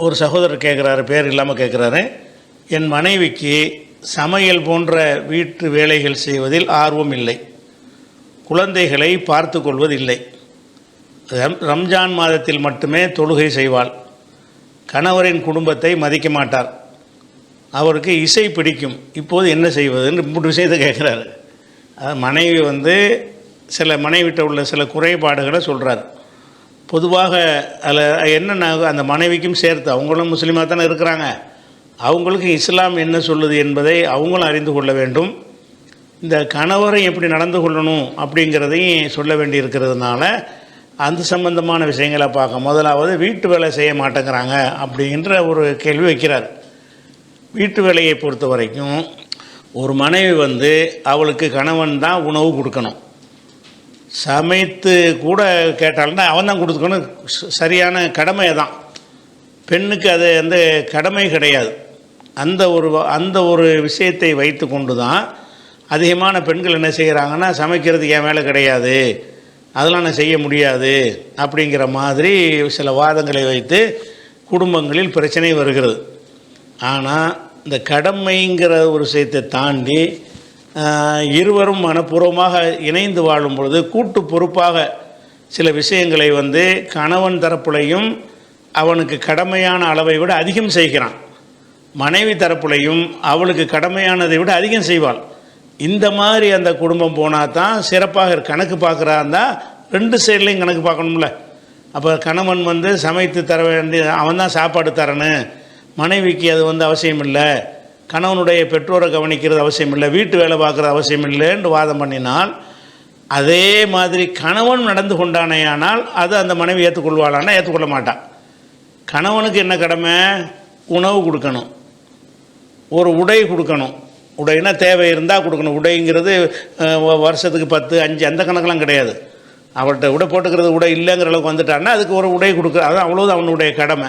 ஒரு சகோதரர் கேட்குறாரு, பேர் இல்லாமல் கேட்குறாரு, என் மனைவிக்கு சமையல் போன்ற வீட்டு வேலைகள் செய்வதில் ஆர்வம் இல்லை, குழந்தைகளை பார்த்து கொள்வதில்லை, ரம்ஜான் மாதத்தில் மட்டுமே தொழுகை செய்வாள், கணவரின் குடும்பத்தை மதிக்க மாட்டார், அவருக்கு இசை பிடிக்கும், இப்போது என்ன செய்வதுன்னு 3 விஷயத்தை கேட்குறாரு. மனைவி சில மனைவிட்ட உள்ள சில குறைபாடுகளை சொல்கிறார். பொதுவாக அதில் என்னென்ன அந்த மனைவிக்கும் சேர்த்து, அவங்களும் முஸ்லீமாக தானே இருக்கிறாங்க, அவங்களுக்கு இஸ்லாம் என்ன சொல்லுது என்பதை அவங்களும் அறிந்து கொள்ள வேண்டும். இந்த கணவரை எப்படி நடந்து கொள்ளணும் அப்படிங்கிறதையும் சொல்ல வேண்டி இருக்கிறதுனால அந்த சம்பந்தமான விஷயங்களை பார்க்க முதலாவது வீட்டு வேலை செய்ய மாட்டேங்கிறாங்க அப்படின்ற ஒரு கேள்வி வைக்கிறார். வீட்டு வேலையை பொறுத்த வரைக்கும் ஒரு மனைவி அவளுக்கு கணவன் தான் உணவு கொடுக்கணும். சமைத்து கூட கேட்டால்னா அவன் தான் கொடுக்கணும், சரியான கடமை தான். பெண்ணுக்கு அது கடமை கிடையாது. அந்த ஒரு விஷயத்தை வைத்து கொண்டு தான் அதிகமான பெண்கள் என்ன செய்கிறாங்கன்னா, சமைக்கிறதுக்கு என் வேலை கிடையாது, அதெல்லாம் நான் செய்ய முடியாது அப்படிங்கிற மாதிரி சில வாதங்களை வைத்து குடும்பங்களில் பிரச்சனை வருகிறது. ஆனால் இந்த கடமைங்கிற ஒரு விஷயத்தை தாண்டி இருவரும் மனப்பூர்வமாக இணைந்து வாழும் பொழுது கூட்டு பொறுப்பாக சில விஷயங்களை கணவன் தரப்புலையும் அவனுக்கு கடமையான அளவை விட அதிகம் செய்கிறான், மனைவி தரப்புலையும் அவளுக்கு கடமையானதை விட அதிகம் செய்வாள். இந்த மாதிரி அந்த குடும்பம் போனால் தான் சிறப்பாக கணக்கு பார்க்குறாருந்தா 2 சைட்லேயும் கணக்கு பார்க்கணும்ல. அப்போ கணவன் சமைத்து தர வேண்டிய அவன் தான் சாப்பாடு தரணும், மனைவிக்கு அது அவசியம் இல்லை, கணவனுடைய பெற்றோரை கவனிக்கிறது அவசியம் இல்லை, வீட்டு வேலை பார்க்குறது அவசியம் இல்லைன்னு வாதம் பண்ணினால், அதே மாதிரி கணவன் நடந்து கொண்டானேயானால் அது அந்த மனைவி ஏற்றுக்கொள்வாளான்னா ஏற்றுக்கொள்ள மாட்டான். கணவனுக்கு என்ன கடமை? உணவு கொடுக்கணும், ஒரு உடை கொடுக்கணும். உடைனா தேவை இருந்தால் கொடுக்கணும். உடைங்கிறது வருஷத்துக்கு 10, 5 அந்த கணக்கெலாம் கிடையாது. அவள்கிட்ட உடை போட்டுக்கிறது உடை இல்லைங்கிற அளவுக்கு வந்துட்டான்னா அதுக்கு ஒரு உடை கொடுக்க, அதான் அவ்வளோதான் அவனுடைய கடமை.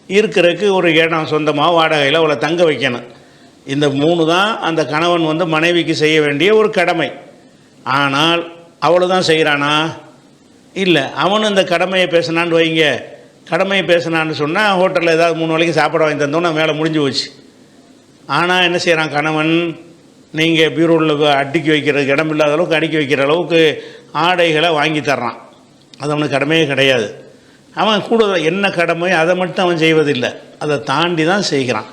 இருக்கிறதுக்கு ஒரு இடம் சொந்தமாக வாடகையில் அவளை தங்க வைக்கணும். இந்த 3 தான் அந்த கணவன் மனைவிக்கு செய்ய வேண்டிய ஒரு கடமை. ஆனால் அவ்வளோ தான் செய்கிறானா? இல்லை. அவனும் இந்த கடமையை பேசினான்னு வைங்க, கடமையை பேசினான்னு சொன்னால் ஹோட்டலில் ஏதாவது 3 வேளைக்கு சாப்பாடு வாங்கி தந்தோன்னா வேலை முடிஞ்சு போச்சு. ஆனால் என்ன செய்கிறான் கணவன், நீங்கள் பீரோவில் அடுக்கி வைக்கிறதுக்கு இடம் இல்லாத அளவுக்கு அடுக்கி வைக்கிற அளவுக்கு ஆடைகளை வாங்கி தர்றான். அது அவனுக்கு கடமையே கிடையாது. அவன் கூட என்ன கடமை அதை மட்டும் அவன் செய்வதில்லை, அதை தாண்டி தான் செய்கிறான்.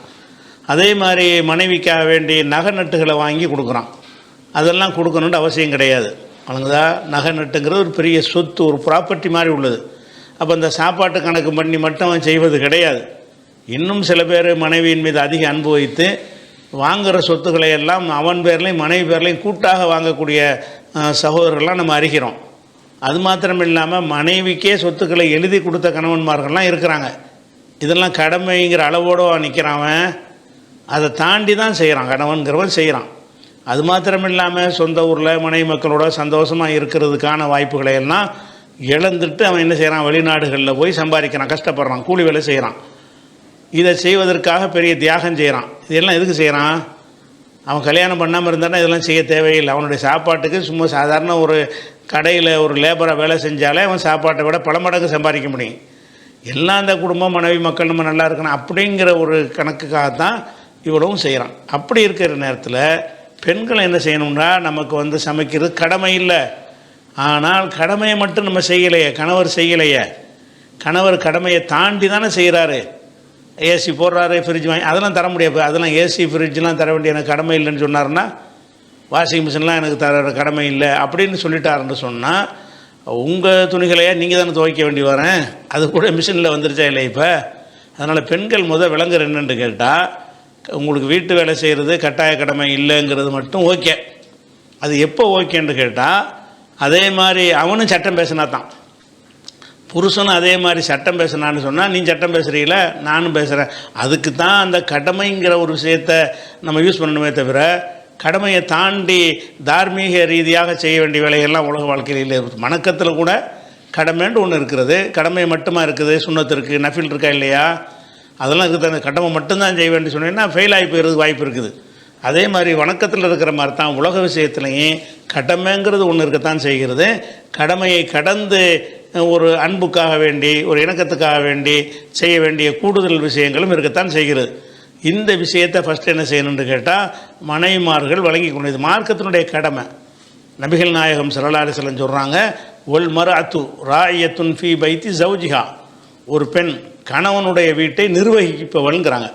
அதே மாதிரி மனைவிக்காக வேண்டிய நகை நட்டுகளை வாங்கி கொடுக்குறான். அதெல்லாம் கொடுக்கணுன்ற அவசியம் கிடையாது. அவனுக்குதா நகை நட்டுங்கிறது ஒரு பெரிய சொத்து, ஒரு ப்ராப்பர்ட்டி மாதிரி உள்ளது. அப்போ இந்த சாப்பாட்டு கணக்கு பண்ணி மட்டும் அவன் செய்வது கிடையாது. இன்னும் சில பேர் மனைவியின் மீது அதிக அன்பு வைத்து வாங்குகிற சொத்துக்களை எல்லாம் அவன் பேர்லையும் மனைவி பேர்லையும் கூட்டாக வாங்கக்கூடிய சகோதரர்கள்லாம் நம்ம அறிகிறோம். அது மாத்திரம் இல்லாமல் மனைவிக்கே சொத்துக்களை எழுதி கொடுத்த கணவன்மார்கள்லாம் இருக்கிறாங்க. இதெல்லாம் கடமைங்கிற அளவோடு நிற்கிறான். அதை தாண்டி தான் செய்கிறான், கணவன்கிறவன் செய்கிறான். அது மாத்திரம் இல்லாமல் சொந்த ஊரில் மனைவி மக்களோட சந்தோஷமாக இருக்கிறதுக்கான வாய்ப்புகளை எல்லாம் இழந்துட்டு அவன் என்ன செய்கிறான், வெளிநாடுகளில் போய் சம்பாதிக்கிறான், கஷ்டப்படுறான், கூலி வேலை செய்கிறான். இதை செய்வதற்காக பெரிய தியாகம் செய்கிறான். இதெல்லாம் எதுக்கு செய்கிறான்? அவன் கல்யாணம் பண்ணாமல் இருந்தானா இதெல்லாம் செய்ய தேவையில்லை. அவனுடைய சாப்பாட்டுக்கு சும்மா சாதாரண ஒரு கடையில் ஒரு லேபராக வேலை செஞ்சாலே அவன் சாப்பாட்டை விட பல மடங்கு சம்பாதிக்க முடியும். எல்லாம் அந்த குடும்பம் மனைவி மக்கள் நம்ம நல்லா இருக்கணும் அப்படிங்கிற ஒரு கணக்குக்காகத்தான் இவ்வளவும் செய்கிறான். அப்படி இருக்கிற நேரத்தில் பெண்கள் என்ன செய்யணும்னா, நமக்கு சமைக்கிறது கடமை இல்லை. ஆனால் கடமையை மட்டும் நம்ம செய்யலையே, கணவர் செய்யலையே. கணவர் கடமையை தாண்டி தானே செய்கிறாரு. ஏசி போடுறாரு, ஃப்ரிட்ஜ் வாங்கி அதெல்லாம் தர முடியாது. அதெல்லாம் ஏசி ஃப்ரிட்ஜெலாம் தர வேண்டிய எனக்கு கடமை இல்லைன்னு சொன்னார்னா, வாஷிங் மிஷின்லாம் எனக்கு தர கடமை இல்லை அப்படின்னு சொல்லிட்டாருன்னு சொன்னால், உங்கள் துணிகளையே நீங்கள் தானே துவைக்க வேண்டி வரேன், அது கூட மிஷினில் வந்துருச்சா இல்லை இப்போ. அதனால் பெண்கள் விளங்குற என்னென்னு கேட்டால், உங்களுக்கு வீட்டு வேலை செய்கிறது கட்டாய கடமை இல்லைங்கிறது மட்டும் ஓகே. அது எப்போ ஓகேன்னு கேட்டால், அதே மாதிரி அவனும் சட்டம் பேசினா தான், புருஷனும் அதே மாதிரி சட்டம் பேசினான்னு சொன்னால், நீ சட்டம் பேசுகிறீங்கள நானும் பேசுகிறேன். அதுக்கு தான் அந்த கடமைங்கிற ஒரு விஷயத்தை நம்ம யூஸ் பண்ணணுமே தவிர, கடமையை தாண்டி தார்மீக ரீதியாக செய்ய வேண்டிய வேலைகள்லாம் உலக வாழ்க்கையில் இல்லை. வணக்கத்தில் கூட கடமைன்னு ஒன்று இருக்கிறது. கடமை மட்டுமா இருக்குது, சுன்னத்து இருக்குது, நஃபில் இருக்கா இல்லையா, அதெல்லாம் இருக்குது. அந்த கடமை மட்டும்தான் செய்ய வேண்டி சொன்னீங்கன்னா ஃபெயில் ஆகி போயிடுறது வாய்ப்பு இருக்குது. அதே மாதிரி வணக்கத்தில் இருக்கிற மாதிரி தான் உலக விஷயத்துலையும் கடமைங்கிறது ஒன்று இருக்கத்தான் செய்கிறது. கடமையை கடந்து ஒரு அன்புக்காக வேண்டி ஒரு இணக்கத்துக்காக வேண்டி செய்ய வேண்டிய கூடுதல் விஷயங்களும் இருக்கத்தான் செய்கிறது. இந்த விஷயத்தை ஃபஸ்ட்டு என்ன செய்யணும்னு கேட்டால் மனைவிமார்கள் வழங்கி கொண்டது மார்க்கத்தினுடைய கடமை. நபிகள் நாயகம் ஸல்லல்லாஹு அலைஹி வஸல்லம் சொல்கிறாங்க, ஒல் மர்அத்து ராயத்துன் ஃபீ பைத்தி ஜௌஜிஹா, ஒரு பெண் கணவனுடைய வீட்டை நிர்வகிப்பவள்ங்கிறாங்க.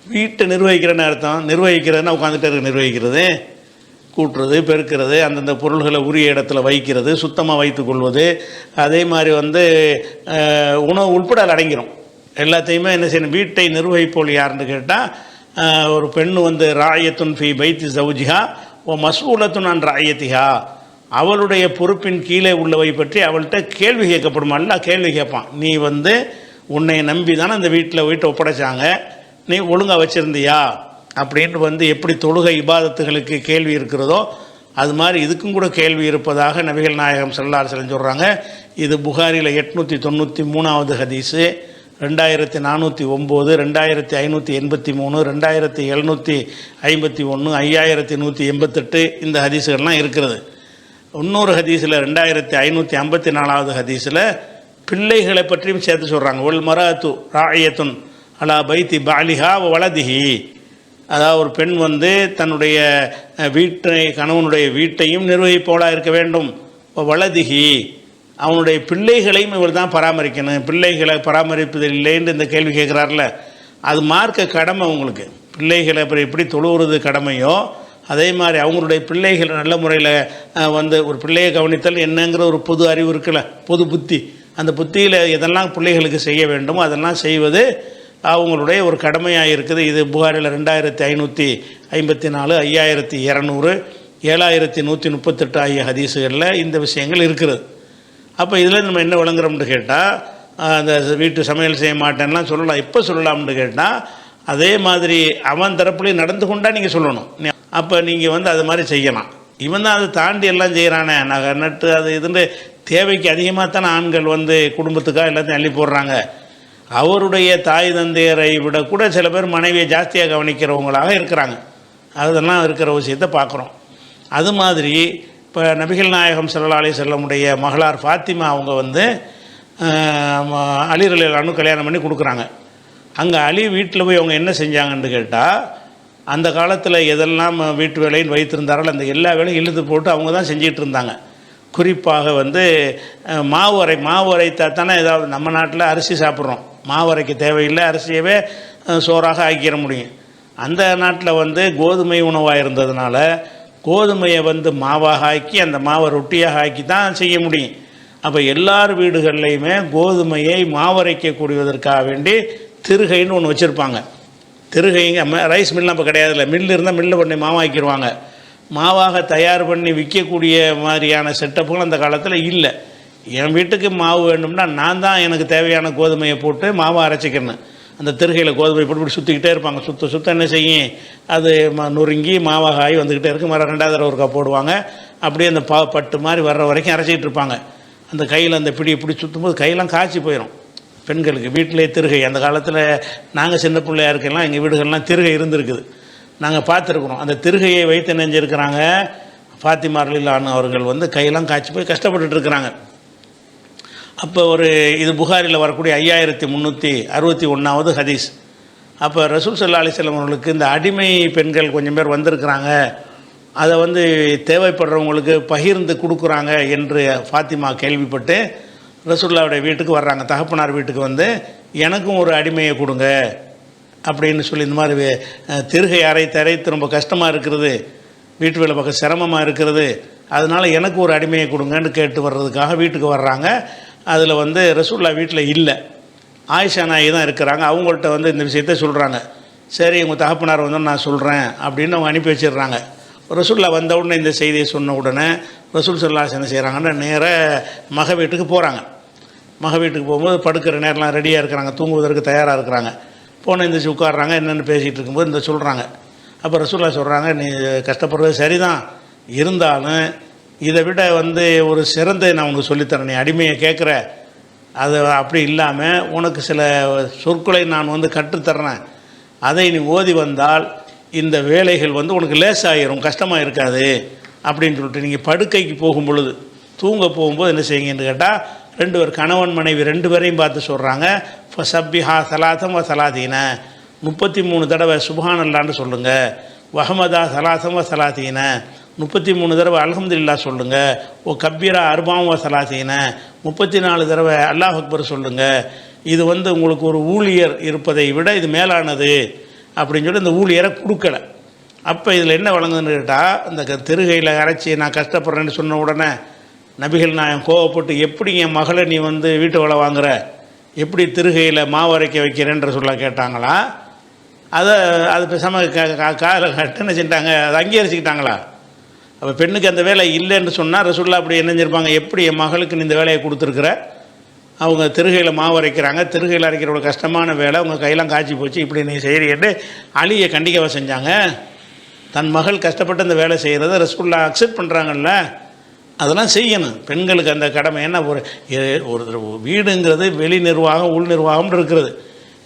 வீட்டை நிர்வகிக்கிறேன்னு அர்த்தம், நிர்வகிக்கிறதுனா உட்காந்துட்டு இருக்க நிர்வகிக்கிறது, கூட்டுறது, பெருக்கிறது, அந்தந்த பொருள்களை உரிய இடத்துல வைக்கிறது, சுத்தமாக வைத்து கொள்வது, அதே மாதிரி உணவு உட்பட அடங்கிடும். எல்லாத்தையுமே என்ன செய்யணும், வீட்டை நிர்வகிப்போல் யாருன்னு கேட்டால் ஒரு பெண் ராயத்துன் ஃபீ பைத்தி ஜௌஜிஹா ஓ மஸ்ஊலத்துன் அன் ராயத்திஹா, அவளுடைய பொறுப்பின் கீழே உள்ளவை பற்றி அவள்கிட்ட கேள்வி கேட்கப்படுமா? அல்லாஹ் கேள்வி கேட்பான். நீ உன்னை நம்பி தானே அந்த வீட்டை ஒப்படைச்சாங்க, நீ ஒழுங்காக வச்சுருந்தியா அப்படின்னு எப்படி தொழுகை இபாதத்துகளுக்கு கேள்வி இருக்கிறதோ அது மாதிரி இதுக்கும் கூட கேள்வி இருப்பதாக நபிகள் நாயகம் ஸல்லல்லாஹு அலைஹி வஸல்லம் சொல்கிறாங்க. இது புகாரியில் 893வது ஹதீஸு, 2409, 2583, 2751, 5188 இந்த ஹதீஸுகள்லாம் இருக்கிறது. இன்னொரு ஹதீஸில் 2554வது ஹதீஸில் பிள்ளைகளை பற்றியும் சேர்த்து சொல்கிறாங்க. ஒல் மராத்து ராயத்துன் அலா பைத்தி பாலிஹா வலதிஹி, அதாவது ஒரு பெண் தன்னுடைய கணவனுடைய வீட்டையும் நிர்வகிப்பவளாக இருக்க வேண்டும். வலதிஹி, அவனுடைய பிள்ளைகளையும் இவர் தான் பராமரிக்கணும். பிள்ளைகளை பராமரிப்பதில் இல்லைன்னு இந்த கேள்வி கேட்குறாருல, அது மார்க்க கடமை. உங்களுக்கு பிள்ளைகளை அப்புறம் எப்படி தொழுவுறது கடமையோ அதே மாதிரி அவங்களுடைய பிள்ளைகளை நல்ல முறையில் ஒரு பிள்ளையை கவனித்தல் என்னங்கிற ஒரு பொது அறிவு இருக்குல்ல, பொது புத்தி, அந்த புத்தியில் எதெல்லாம் பிள்ளைகளுக்கு செய்ய வேண்டுமோ அதெல்லாம் செய்வது அவங்களுடைய ஒரு கடமையாக இருக்குது. இது புகாரில் 2554, 5200, 7138 ஆகிய ஹதீஸுகளில் இந்த விஷயங்கள் இருக்கிறது. அப்போ இதில் நம்ம என்ன விளங்குறோம்னு கேட்டால், அந்த வீட்டு சமையல் செய்ய மாட்டேன்லாம் சொல்லலாம். எப்போ சொல்லலாம்னு கேட்டால் அதே மாதிரி அவன் தரப்புலேயும் நடந்து கொண்டால் நீங்கள் சொல்லணும். அப்போ நீங்கள் அது மாதிரி செய்யலாம். இவன் தான் அதை தாண்டி எல்லாம் செய்கிறானே, நகை நட்டு அது இதுன்னு தேவைக்கு அதிகமாக தானே ஆண்கள் குடும்பத்துக்காக எல்லாத்தையும் அள்ளி போடுறாங்க. அவருடைய தாய் தந்தையரை விட கூட சில பேர் மனைவியை ஜாஸ்தியாக கவனிக்கிறவங்களாக இருக்கிறாங்க. அதெல்லாம் இருக்கிற விஷயத்தை பார்க்குறோம். அது மாதிரி இப்போ நபிகள் நாயகம் ஸல்லல்லாஹு அலைஹி வஸல்லமுடைய மகளார் ஃபாத்திமா அவங்க அலி ரலியல்லாஹு அன்ஹு கல்யாணம் பண்ணி கொடுக்குறாங்க. அங்கே அலி வீட்டில் போய் அவங்க என்ன செஞ்சாங்கன்னு கேட்டால், அந்த காலத்தில் எதெல்லாம் வீட்டு வேலைன்னு வைத்திருந்தார்கள் அந்த எல்லா வேலையும் இழுத்து போட்டு அவங்க தான் செஞ்சிகிட்டு இருந்தாங்க. குறிப்பாக மாவு அரைத்தா தானே ஏதாவது நம்ம நாட்டில் அரிசி சாப்பிட்றோம், மாவு அரைக்க தேவையில்லை, அரிசியவே சோறாக ஆக்கிட முடியும். அந்த நாட்டில் கோதுமை உணவாக இருந்ததுனால கோதுமையை மாவாக ஆக்கி அந்த மாவை ரொட்டியாக ஆக்கி தான் செய்ய முடியும். அப்போ எல்லார் வீடுகள்லையுமே கோதுமையை மாவரைக்கக்கூடியதற்காக வேண்டி திருகைன்னு ஒன்று வச்சுருப்பாங்க. திருகைங்க ரைஸ் மில்லாம் இப்போ கிடையாதுல்ல, மில்லு இருந்தால் மில்லு பண்ணி மாவாக்கிடுவாங்க. மாவாக தயார் பண்ணி விற்கக்கூடிய மாதிரியான செட்டப்புகள் அந்த காலத்தில் இல்லை. என் வீட்டுக்கு மாவு வேணும்னா நான் தான் எனக்கு தேவையான கோதுமையை போட்டு மாவை அரைச்சிக்கிறேன். அந்த திருகையில் கோதுமை போட்டு சுற்றிக்கிட்டே இருப்பாங்க. சுத்த என்ன செய்யும், அது நொறுங்கி மாவாக ஆகி வந்துக்கிட்டே இருக்குது. மரம் 2வது தடவை ஒருக்கா போடுவாங்க. அப்படியே அந்த பட்டு மாதிரி வர்ற வரைக்கும் அரைச்சிக்கிட்டு இருப்பாங்க. அந்த கையில் அந்த பிடி இப்படி சுற்றும்போது கையெல்லாம் காய்ச்சி போயிடும். பெண்களுக்கு வீட்டிலே திருகை, அந்த காலத்தில் நாங்கள் சின்ன பிள்ளையாக இருக்கலாம், எங்கள் வீடுகள்லாம் திருகை இருந்திருக்குது, நாங்கள் பார்த்துருக்குறோம். அந்த திருகையை வைத்து நெஞ்சிருக்கிறாங்க ஃபாத்திமா ரலியல்லாஹு அன்ஹா அவர்கள் கையெல்லாம் காய்ச்சி போய் கஷ்டப்பட்டுட்டு இருக்கிறாங்க. அப்போ இது புகாரில் வரக்கூடிய 5361வது ஹதீஸ். அப்போ ரசூல் ஸல்லல்லாஹு அலைஹி வஸல்லம் அவர்களுக்கு இந்த அடிமை பெண்கள் கொஞ்சம் பேர் வந்திருக்கிறாங்க, அதை தேவைப்படுறவங்களுக்கு பகிர்ந்து கொடுக்குறாங்க என்று ஃபாத்திமா கேள்விப்பட்டு ரசூலுல்லாஹ்வுடைய வீட்டுக்கு வர்றாங்க. தகப்பனார் வீட்டுக்கு எனக்கும் ஒரு அடிமையை கொடுங்க அப்படின்னு சொல்லி, இந்த மாதிரி திருகை அரைத்து ரொம்ப கஷ்டமாக இருக்கிறது, வீட்டு வேலை பார்க்க சிரமமாக இருக்கிறது, அதனால் எனக்கு ஒரு அடிமையை கொடுங்கன்னு கேட்டு வர்றதுக்காக வீட்டுக்கு வர்றாங்க. அதில் ரசூலுல்லாஹ் வீட்டில் இல்லை, ஆயிஷா நாயகி தான் இருக்கிறாங்க. அவங்கள்ட்ட இந்த விஷயத்த சொல்கிறாங்க. சரி உங்கள் தகப்பனார் நான் சொல்கிறேன் அப்படின்னு அவங்க அனுப்பி வச்சிடுறாங்க. ரசூலுல்லாஹ் வந்த உடனே இந்த செய்தியை சொன்ன உடனே ரசூல் ஸல்லல்லாஹு அலைஹி வஸல்லம் என்ன செய்கிறாங்கன்னா, நேராக மக வீட்டுக்கு போகிறாங்க. மக வீட்டுக்கு போகும்போது படுக்கிற நேரம்லாம் ரெடியாக இருக்கிறாங்க, தூங்குவதற்கு தயாராக இருக்கிறாங்க. போன எந்திரிச்சு உட்காடுறாங்க, என்னென்னு பேசிகிட்டு இருக்கும்போது இந்த சொல்கிறாங்க. அப்போ ரசூலுல்லாஹ் சொல்கிறாங்க, நீ கஷ்டப்படுறது சரிதான், இருந்தாலும் இதை விட ஒரு சிறந்த நான் உனக்கு சொல்லித்தரேன், நீ அடிமையை கேட்குற, அது அப்படி இல்லாமல் உனக்கு சில சொற்களை நான் கற்றுத்தர்றேன், அதை நீ ஓதி வந்தால் இந்த வேலைகள் உனக்கு லேசாகிரும், கஷ்டமாக இருக்காது அப்படின்னு சொல்லிட்டு, நீங்கள் படுக்கைக்கு போகும் பொழுது தூங்க போகும்போது என்ன செய்யுங்கன்னு கேட்டால் 2 பேர் கணவன் மனைவி 2 பேரையும் பார்த்து சொல்கிறாங்க. ஃபசப்பிஹா சலாத்தம் வ சலாதீன 33 தடவை சுப்ஹானல்லான்னு சொல்லுங்கள். வஹமதா சலாத்தம் வ சலாதீன 33 தடவை அல்ஹம்துலில்லாஹ் சொல்லுங்கள். ஓ கப்பீரா அர்பாம் வ சலாதீன 34 தடவை அல்லாஹ் அக்பர் சொல்லுங்கள். இது உங்களுக்கு ஒரு ஊழியர் இருப்பதை விட இது மேலானது அப்படின்னு சொல்லி இந்த ஊழியரை கொடுக்கல. அப்போ இதில் என்ன வழங்குதுன்னு கேட்டால், இந்த திருகையில் அரைச்சி நான் கஷ்டப்படுறேன்னு சொன்ன உடனே நபிகள் நாயகம் கோவப்பட்டு, எப்படி என் மகளை நீ வீட்டு வேலை வாங்குற, எப்படி திருகையில் மாவு அரைக்க வைக்கிறேன்ற சொல்ல கேட்டாங்களா? அது பேசாமல் காதில் கட்டுன்னு செஞ்சிட்டாங்க, அதை அங்கீகரிச்சுக்கிட்டாங்களா? அப்போ பெண்ணுக்கு அந்த வேலை இல்லைன்னு சொன்னால் ரசூலுல்லாஹ் அப்படி என்ன செஞ்சிருப்பாங்க, எப்படி என் மகளுக்கு நீ இந்த வேலையை கொடுத்துருக்குற, அவங்க திருகையில் மாவு அரைக்கிறாங்க, திருகையில் அரைக்கிற ஒரு கஷ்டமான வேலை, அவங்க கையெல்லாம் காய்ச்சி போச்சு, இப்படி நீ செய்கிறீன்னு அலியை கண்டிக்கவா செஞ்சாங்க? தன் மகள் கஷ்டப்பட்டு அந்த வேலை செய்கிறத ரசூலுல்லாஹ் அக்செப்ட் பண்ணுறாங்கல்ல, அதெல்லாம் செய்யணும். பெண்களுக்கு அந்த கடமை. என்ன ஒரு வீடுங்கிறது வெளி நிர்வாகம் உள் நிர்வாகம்னு இருக்கிறது.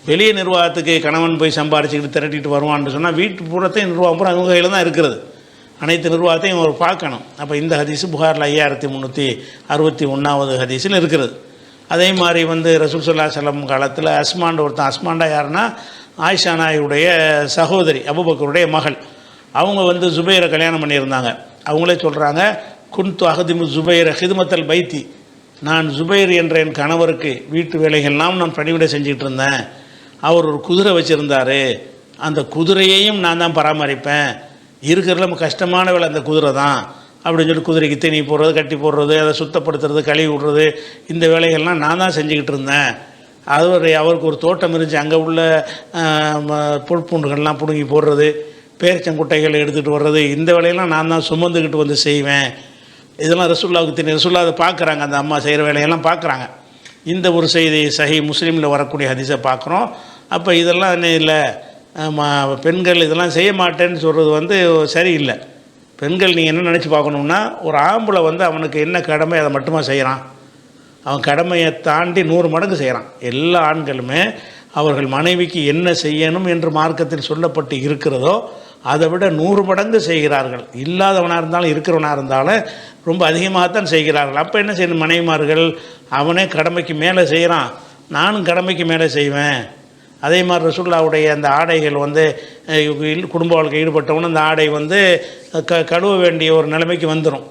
வெளியே நிர்வாகத்துக்கு கணவன் போய் சம்பாரிச்சுக்கிட்டு திரட்டிட்டு வருவான்னு சொன்னால் வீட்டு பூரத்தையும் நிர்வாகம் பூரா அவங்க கையில் தான் இருக்கிறது. அனைத்து நிர்வாகத்தையும் அவர் பார்க்கணும். அப்போ இந்த ஹதீஸு புகாரில் 5361வது ஹதீஸில் இருக்கிறது. அதே மாதிரி ரசூல் ஸல்லல்லாஹு அலைஹி வஸல்லம் காலத்தில் ஒருத்தன் அஸ்மாண்டா யாருன்னா ஆயிஷா நாயுடைய சகோதரி, அபூபக்கருடைய மகள். அவங்க ஜுபைரை கல்யாணம் பண்ணியிருந்தாங்க. அவங்களே சொல்கிறாங்க, குன்து அஹதிமு ஜுபைர ஹிதுமத்தல் பைத்தி, நான் ஜுபைர் என்ற என் கணவருக்கு வீட்டு வேலைகள்லாம் நான் பணிவிடை செஞ்சுக்கிட்டு இருந்தேன். அவர் ஒரு குதிரை வச்சுருந்தார், அந்த குதிரையையும் நான் தான் பராமரிப்பேன். இருக்கிறதுல நம்ம கஷ்டமான வேலை அந்த குதிரை தான் அப்படின்னு சொல்லி குதிரைக்கு தீனி போடுறது, கட்டி போடுறது, அதை சுத்தப்படுத்துறது, கழுவி விடுறது, இந்த வேலைகள்லாம் நான் தான் செஞ்சுக்கிட்டு இருந்தேன். அவருக்கு ஒரு தோட்டம் இருந்துச்சு, அங்கே உள்ள புல்பூண்டுகள்லாம் பிடுங்கி போடுறது, பேரிச்சங்குட்டைகள் எடுத்துகிட்டு வர்றது, இந்த வேலையெல்லாம் நான் தான் சுமந்துக்கிட்டு செய்வேன். இதெல்லாம் ரசூலுல்லாஹ்வுக்கு தெரியும். ரசூலுல்லாஹ் அதை பார்க்குறாங்க, அந்த அம்மா செய்கிற வேலையெல்லாம் பார்க்குறாங்க. இந்த ஒரு செய்தி சஹீஹ் முஸ்லீமில் வரக்கூடிய ஹதீஸை பார்க்குறோம். அப்போ இதெல்லாம் என்ன இல்லை, பெண்கள் இதெல்லாம் செய்ய மாட்டேன்னு சொல்கிறது சரியில்லை. பெண்கள் நீங்கள் என்ன நினச்சி பார்க்கணுன்னா, ஒரு ஆம்பளை அவனுக்கு என்ன கடமை அதை மட்டுமா செய்கிறான், அவன் கடமையை தாண்டி 100 மடங்கு செய்கிறான். எல்லா ஆண்களுமே அவர்கள் மனைவிக்கு என்ன செய்யணும் என்று மார்க்கத்தில் சொல்லப்பட்டு இருக்கிறதோ அதை விட 100 மடங்கு செய்கிறார்கள். இல்லாதவனாக இருந்தாலும் இருக்கிறவனாக இருந்தாலும் ரொம்ப அதிகமாகத்தான் செய்கிறார்கள். அப்போ என்ன செய்யணும், மனைவிமார்கள் அவனே கடமைக்கு மேலே செய்கிறான், நானும் கடமைக்கு மேலே செய்வேன். அதே மாதிரி ரசூலுல்லாஹ்வுடைய அந்த ஆடைகள் குடும்ப வாழ்க்கை ஈடுபட்டவனு அந்த ஆடை கழுவ வேண்டிய ஒரு நிலைமைக்கு வந்துடும்.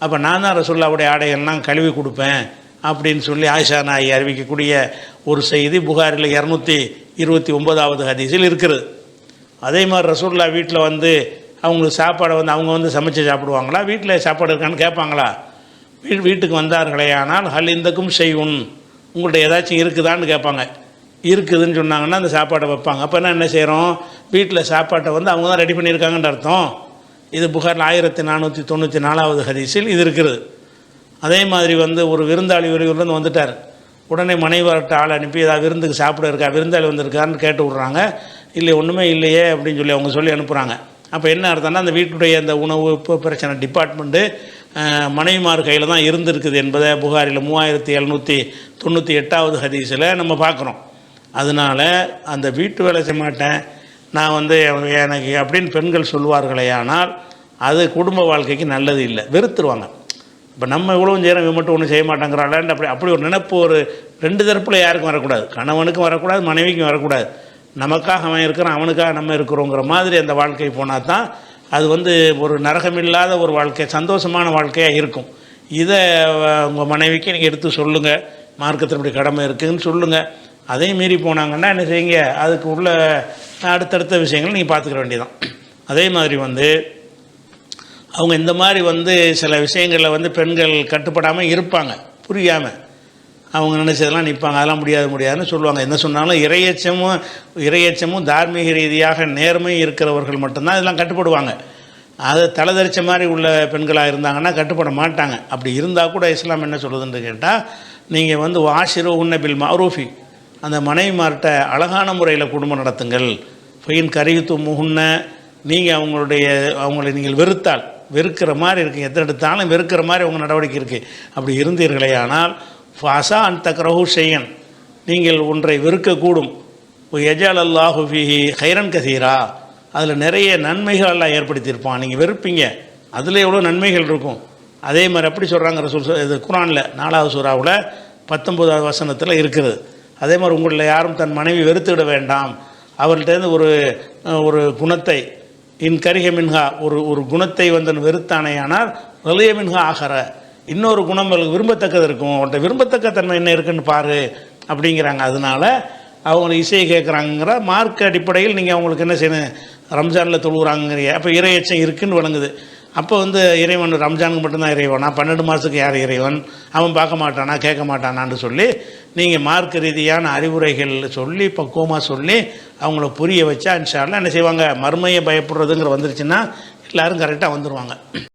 அப்போ நான் தான் ரசூலுல்லாஹ்வுடைய ஆடைகள்லாம் கழுவி கொடுப்பேன் அப்படின்னு சொல்லி ஆயிஷா நாயி அறிவிக்கக்கூடிய ஒரு செய்தி புகாரில் 229வது ஹதீஸில் இருக்கிறது. அதே மாதிரி ரசூலுல்லாஹ் வீட்டில் அவங்களுக்கு சாப்பாடை அவங்க சமைச்சு சாப்பிடுவாங்களா, வீட்டில் சாப்பாடு இருக்கான்னு கேட்பாங்களா? வீட்டுக்கு வந்தார்களே ஆனால் ஹல் இந்தக்கும் செய்யுன், உங்கள்கிட்ட ஏதாச்சும் இருக்குதான்னு கேட்பாங்க. இருக்குதுன்னு சொன்னாங்கன்னா அந்த சாப்பாடை வைப்பாங்க. அப்போ என்ன செய்கிறோம், வீட்டில் சாப்பாட்டை அவங்க தான் ரெடி பண்ணியிருக்காங்கன்ற அர்த்தம். இது புகாரில் 1494வது ஹதீஸில் இது இருக்கிறது. அதே மாதிரி ஒரு விருந்தாளி ஊரிலிருந்து வந்துட்டார். உடனே மனைவர்கிட்ட ஆள் அனுப்பி ஏதாவது விருந்துக்கு சாப்பிட இருக்கா, விருந்தாளி வந்திருக்காருன்னு கேட்டு விட்றாங்க. இல்லை ஒன்றுமே இல்லையே அப்படின்னு சொல்லி அவங்க சொல்லி அனுப்புகிறாங்க. அப்போ என்ன அர்த்தம்னா, அந்த வீட்டுடைய அந்த உணவு பிரச்சனை டிபார்ட்மெண்ட்டு மனைவிமார் கையில் தான் இருந்திருக்குது என்பதை புகாரில் 3798வது ஹதீஸில் நம்ம பார்க்குறோம். அதனால் அந்த வீட்டு வேலை செய்ய மாட்டேன் நான் எனக்கு அப்படின்னு பெண்கள் சொல்வார்களே ஆனால் அது குடும்ப வாழ்க்கைக்கு நல்லது இல்லை, வெறுத்துருவாங்க. இப்போ நம்ம இவ்வளோ செய்கிறோம், இவன் மட்டும் ஒன்றும் செய்ய மாட்டேங்கிறாளான்னு அப்படி ஒரு நினைப்பு ஒரு 2 தரப்பில் யாருக்கும் வரக்கூடாது. கணவனுக்கும் வரக்கூடாது, மனைவிக்கும் வரக்கூடாது. நமக்காக அவன் இருக்கிறான், அவனுக்காக நம்ம இருக்கிறோங்கிற மாதிரி அந்த வாழ்க்கை போனால் தான் அது ஒரு நரகமில்லாத ஒரு வாழ்க்கை, சந்தோஷமான வாழ்க்கையாக இருக்கும். இதை உங்கள் மனைவிக்கு நீங்கள் எடுத்து சொல்லுங்கள், மார்க்கத்தினுடைய கடமை இருக்குதுன்னு சொல்லுங்கள். அதையும் மீறி போனாங்கன்னா என்ன செய்யுங்க, அதுக்கு உள்ள அடுத்தடுத்த விஷயங்கள் நீங்கள் பார்த்துக்கிற வேண்டியதான். அதே மாதிரி அவங்க இந்த மாதிரி சில விஷயங்களில் பெண்கள் கட்டுப்படாமல் இருப்பாங்க, புரியாமல் அவங்க நினச்சதெல்லாம் நிற்பாங்க, அதெல்லாம் முடியாதுன்னு சொல்லுவாங்க. என்ன சொன்னாலும் இறையச்சமும் தார்மீக ரீதியாக நேர்மை இருக்கிறவர்கள் மட்டும்தான் இதெல்லாம் கட்டுப்படுவாங்க. அது தலைதறிச்ச மாதிரி உள்ள பெண்களாக இருந்தாங்கன்னா கட்டுப்பட மாட்டாங்க. அப்படி இருந்தால் கூட இஸ்லாம் என்ன சொல்லுதுன்னு கேட்டால், நீங்கள் வாஷிருஹுன்ன பில் மஅரூஃபி, அந்த மனைவிமார்கிட்ட அழகான முறையில் குடும்பம் நடத்துங்கள். ஃபைன் கரிஹ்துமுஹுன்ன, நீங்கள் அவங்களை நீங்கள் வெறுத்தால், வெறுக்கிற மாதிரி இருக்குது, எத்தனை எடுத்தாலும் வெறுக்கிற மாதிரி உங்கள் நடவடிக்கை இருக்குது, அப்படி இருந்தீர்களே ஆனால் ஃபாசா அன் தக்ரஹு ஷையன், நீங்கள் ஒன்றை வெறுக்கக்கூடும். யஜால் அல்லாஹு ஃபீஹி ஹைரன் கசீரா, அதில் நிறைய நன்மைகள் எல்லாம் ஏற்படுத்தியிருப்பான். நீங்கள் வெறுப்பீங்க, அதில் எவ்வளோ நன்மைகள் இருக்கும். அதே மாதிரி அப்படி சொல்கிறாங்க ரசூல். இது குர்ஆனில் 4வது சூராவில் 19வது வசனத்தில் இருக்கிறது. அதே மாதிரி உங்களில் யாரும் தன் மனைவி வெறுத்துவிட வேண்டாம், அவர்கிட்டேருந்து ஒரு குணத்தை கரிக மின்ஹா ஒரு குணத்தை வந்து வெறுத்தானேயானால் வலிய மின்ஹா ஆகிற இன்னொரு குணம் விரும்பத்தக்கது இருக்கும், அவன்கிட்ட விரும்பத்தக்க தன்மை என்ன இருக்குன்னு பாரு அப்படிங்கிறாங்க. அதனால் அவங்க இசையை கேட்குறாங்கிற மார்க் அடிப்படையில் நீங்கள் அவங்களுக்கு என்ன செய்யணும், ரம்ஜானில் தொழுகிறாங்கிறிய அப்போ இறையச்சம் இருக்குன்னு வழங்குது. அப்போ வந்து இறைவன் ரம்ஜானுக்கு மட்டும்தான் இறைவனா, 12 மாதத்துக்கு யார் இறைவன், அவன் பார்க்க மாட்டானா கேட்க மாட்டானான்னு சொல்லி நீங்கள் மார்க்க ரீதியான அறிவுரைகள் சொல்லி பக்குவமாக சொல்லி அவங்கள புரிய வச்சா இன்ஷா அல்லாஹ் என்ன செய்வாங்க, மறுமையை பயப்படுறதுங்கிற வந்துருச்சுன்னா எல்லோரும் கரெக்டாக வந்துடுவாங்க.